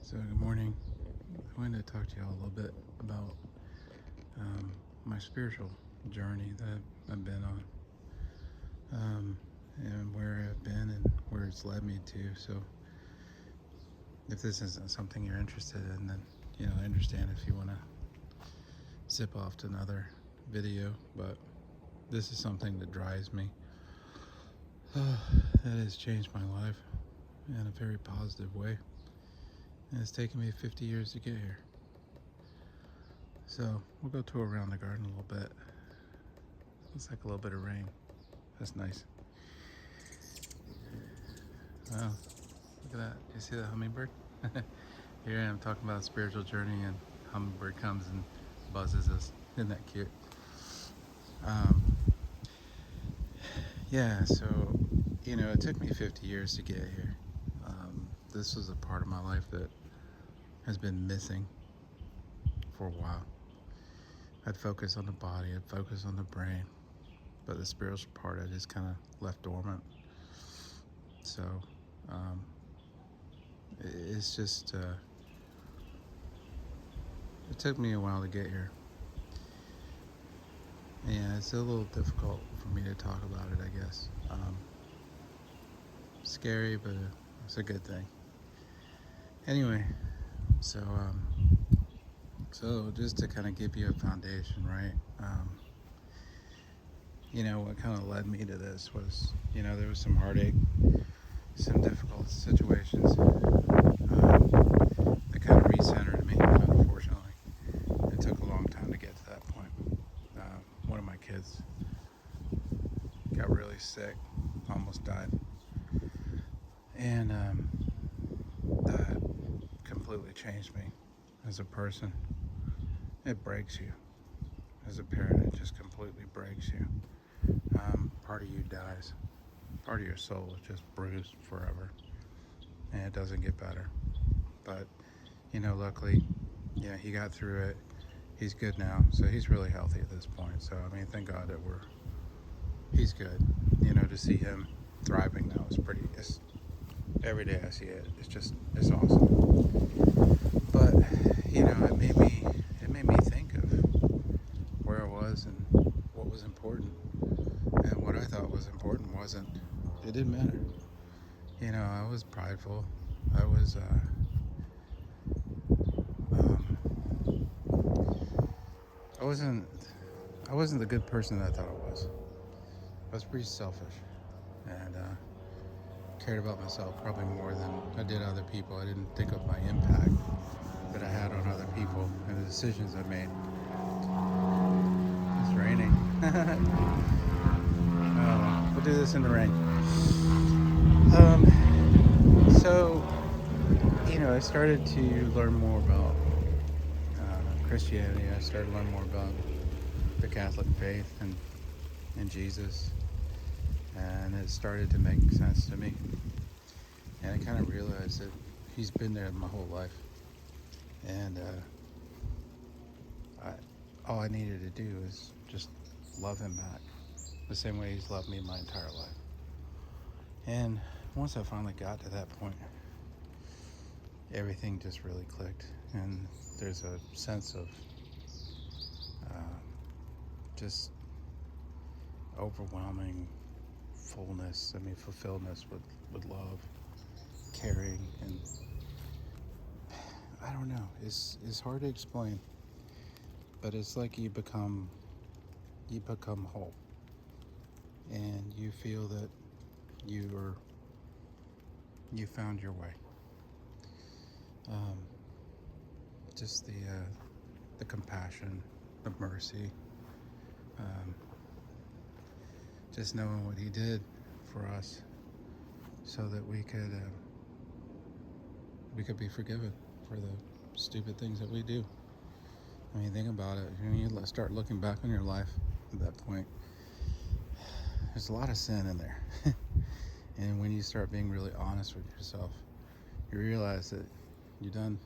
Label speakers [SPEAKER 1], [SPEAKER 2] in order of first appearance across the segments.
[SPEAKER 1] So good morning. I wanted to talk to y'all a little bit about my spiritual journey that I've been on, and where I've been and where it's led me to. So if this isn't something you're interested in, then I understand if you want to zip off to another video. But this is something that drives me. That has changed my life in a very positive way, and it's taken me 50 years to get here. So we'll go tour around the garden a little bit. Looks like a little bit of rain. That's nice. Wow, look at that. Do you see that hummingbird? Here I am talking about a spiritual journey, and hummingbird comes and buzzes us. Isn't that cute? Um, yeah, so, it took me 50 years to get here. This was a part of my life that has been missing for a while. I'd focus on the body, I'd focus on the brain, but the spiritual part I just kind of left dormant. So it's just it took me a while to get here. Yeah, it's a little difficult for me to talk about it, I guess. Scary, but it's a good thing. Anyway, so so just to kind of give you a foundation, right? What kind of led me to this was, there was some heartache, some difficult situations that kind of recentered me, unfortunately. It took a long time to get to that point. One of my kids got really sick, almost died. And that completely changed me as a person. It breaks you. As a parent, it just completely breaks you. Part of you dies. Part of your soul is just bruised forever. And it doesn't get better. But, luckily, he got through it. He's good now. So he's really healthy at this point. So, thank God that he's good. To see him thriving now is every day I see it, it's awesome. But, it made me think of where I was and what was important. And what I thought was important wasn't. It didn't matter. I was prideful. I was I wasn't I wasn't the good person that I thought I was. I was pretty selfish, and cared about myself probably more than I did other people. I didn't think of my impact that I had on other people and the decisions I made. It's raining. We'll do this in the rain. So, I started to learn more about Christianity. I started to learn more about the Catholic faith and Jesus, and it started to make sense to me. And I kind of realized that he's been there my whole life, and all I needed to do is just love him back, the same way he's loved me my entire life. And once I finally got to that point, everything just really clicked, and there's a sense of just overwhelming fullness. Fulfilledness with love, caring, and I don't know. It's hard to explain, but it's like you become whole, and you feel that you found your way. Um, just the compassion, the mercy, um, just knowing what he did for us, so that we could be forgiven for the stupid things that we do. Think about it. You start looking back on your life at that point. There's a lot of sin in there, and when you start being really honest with yourself, you realize that you've done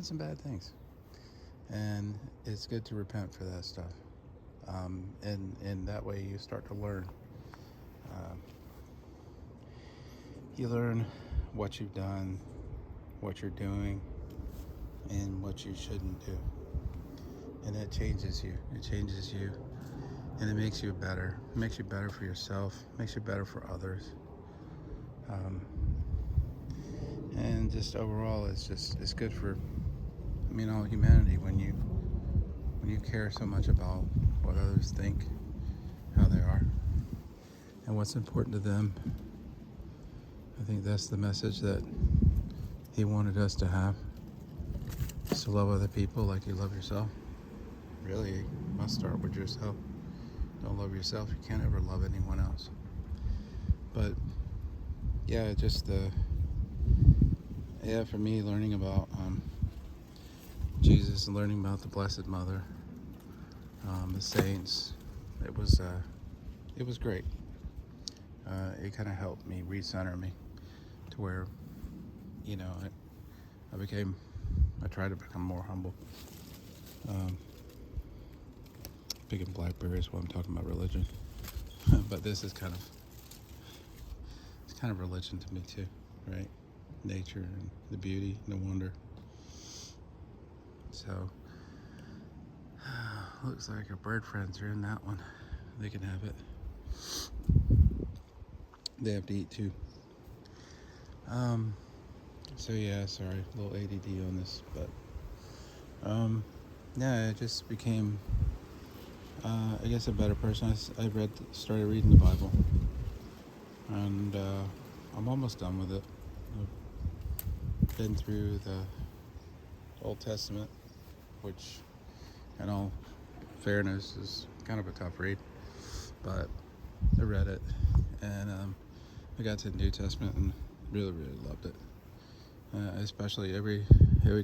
[SPEAKER 1] some bad things, and it's good to repent for that stuff. And that way you start to learn. Um, you learn what you've done, what you're doing and what you shouldn't do. And it changes you. It changes you. And it makes you better. It makes you better for yourself. It makes you better for others. And just overall, it's good for, all humanity when you care so much about what others think, how they are, and what's important to them. I think that's the message that he wanted us to have. Just to love other people like you love yourself. Really, you must start with yourself. Don't love yourself, you can't ever love anyone else. But yeah, for me, learning about Jesus and learning about the Blessed Mother, the saints, it was great. It kind of helped me recenter me to where, I tried to become more humble. Picking blackberries while I'm talking about religion, but this is kind of religion to me too, right? Nature and the beauty and the wonder. So looks like our bird friends are in that one. They can have it. They have to eat too. So yeah, sorry, a little ADD on this, but yeah, I just became I guess a better person. I started reading the Bible, and I'm almost done with it. I've been through the Old Testament, which, in all fairness, is kind of a tough read, but I read it, and I got to the New Testament and really, really loved it. Especially every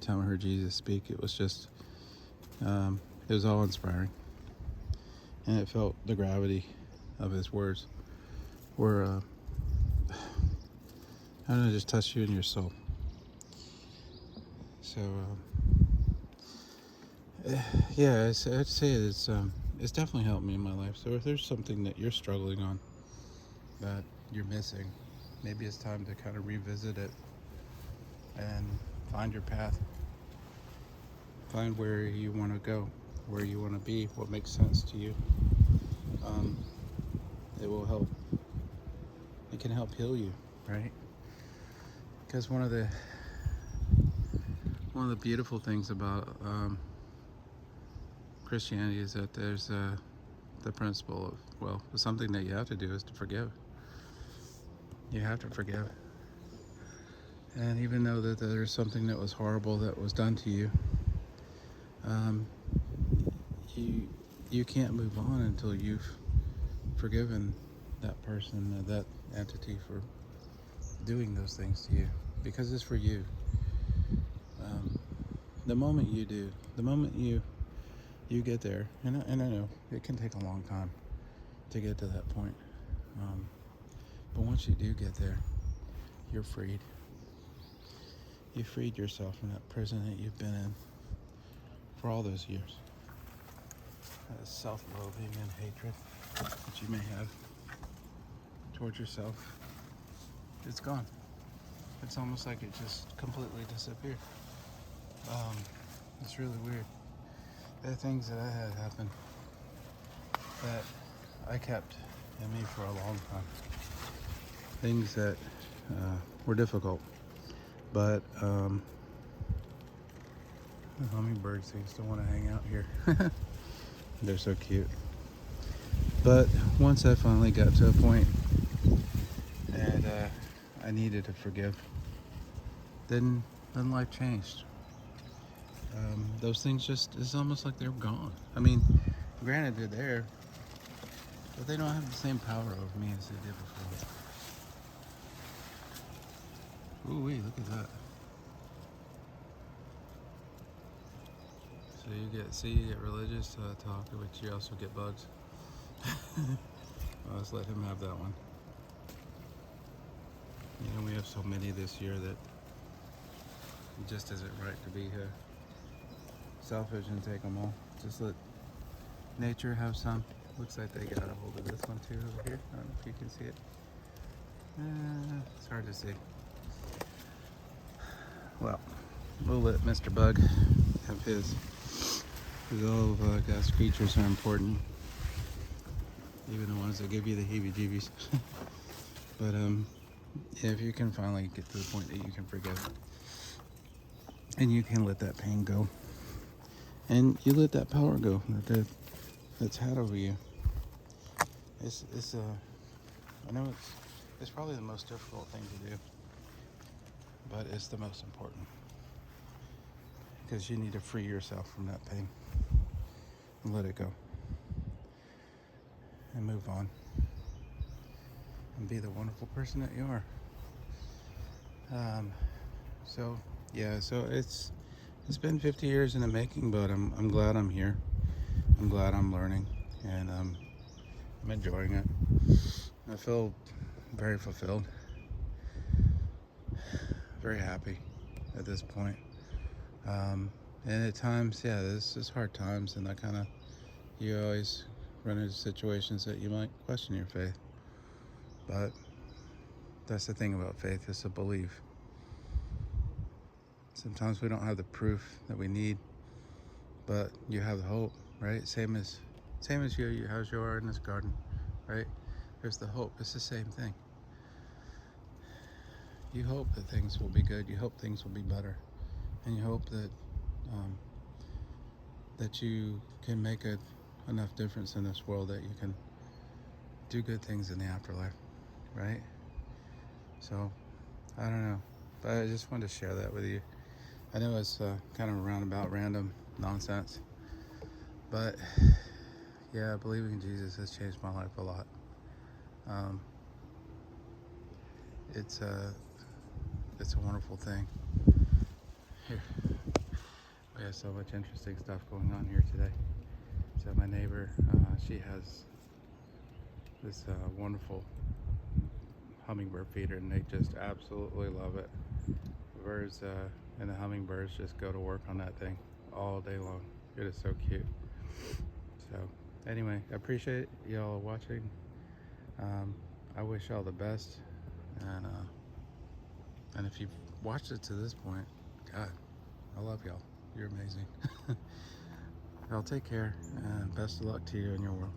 [SPEAKER 1] time I heard Jesus speak, it was just it was all inspiring, and it felt the gravity of his words were I don't know, just touch you in your soul. So yeah, I'd say it's definitely helped me in my life. So if there's something that you're struggling on that you're missing, maybe it's time to kind of revisit it and find your path. Find where you want to go, where you want to be, what makes sense to you. It will help. It can help heal you, right? Because one of the beautiful things about Christianity is that there's the principle of, something that you have to do is to forgive. You have to forgive. And even though that there's something that was horrible that was done to you, you can't move on until you've forgiven that person, that entity for doing those things to you, because it's for you. The moment you do, the moment you get there, and I know it can take a long time to get to that point, but once you do get there, you're freed. You freed yourself from that prison that you've been in for all those years. That self-loathing and hatred that you may have towards yourself, it's gone. It's almost like it just completely disappeared. It's really weird. There are things that I had happen that I kept in me for a long time. Things that were difficult. But the hummingbirds, they still want to hang out here. They're so cute. But once I finally got to a point and I needed to forgive, then life changed. Those things it's almost like they're gone. I mean, granted they're there, but they don't have the same power over me as they did before. Ooh wee, look at that. So you get religious talk, but you also get bugs. Let's let him have that one. We have so many this year that it just isn't right to be selfish and take them all. Just let nature have some. Looks like they got a hold of this one too over here. I don't know if you can see it. It's hard to see. Well, we'll let Mr. Bug have his. Because all of God's creatures are important, even the ones that give you the heebie-jeebies. But yeah, if you can finally get to the point that you can forgive, and you can let that pain go, and you let that power go that's had over you. It's I know it's probably the most difficult thing to do, but it's the most important, because you need to free yourself from that pain and let it go and move on and be the wonderful person that you are. So yeah, so it's been 50 years in the making, but I'm glad I'm here. I'm glad I'm learning, and I'm enjoying it. I feel very fulfilled, very happy at this point. And at times, yeah, this is hard times, and you always run into situations that you might question your faith. But that's the thing about faith, it's a belief. Sometimes we don't have the proof that we need, but you have the hope, right? Same as you, how's you are in this garden, right? There's the hope. It's the same thing. You hope that things will be good. You hope things will be better, and you hope that that you can make enough difference in this world that you can do good things in the afterlife, right? So I don't know, but I just wanted to share that with you. I know it's kind of roundabout random nonsense, but yeah, believing in Jesus has changed my life a lot. It's a wonderful thing. Here, we have so much interesting stuff going on here today. So my neighbor, she has this wonderful hummingbird feeder, and they just absolutely love it. The birds and the hummingbirds just go to work on that thing all day long. It is so cute. So anyway, I appreciate y'all watching. I wish y'all the best, and if you've watched it to this point, God, I love y'all. You're amazing. Y'all take care, and best of luck to you in your world.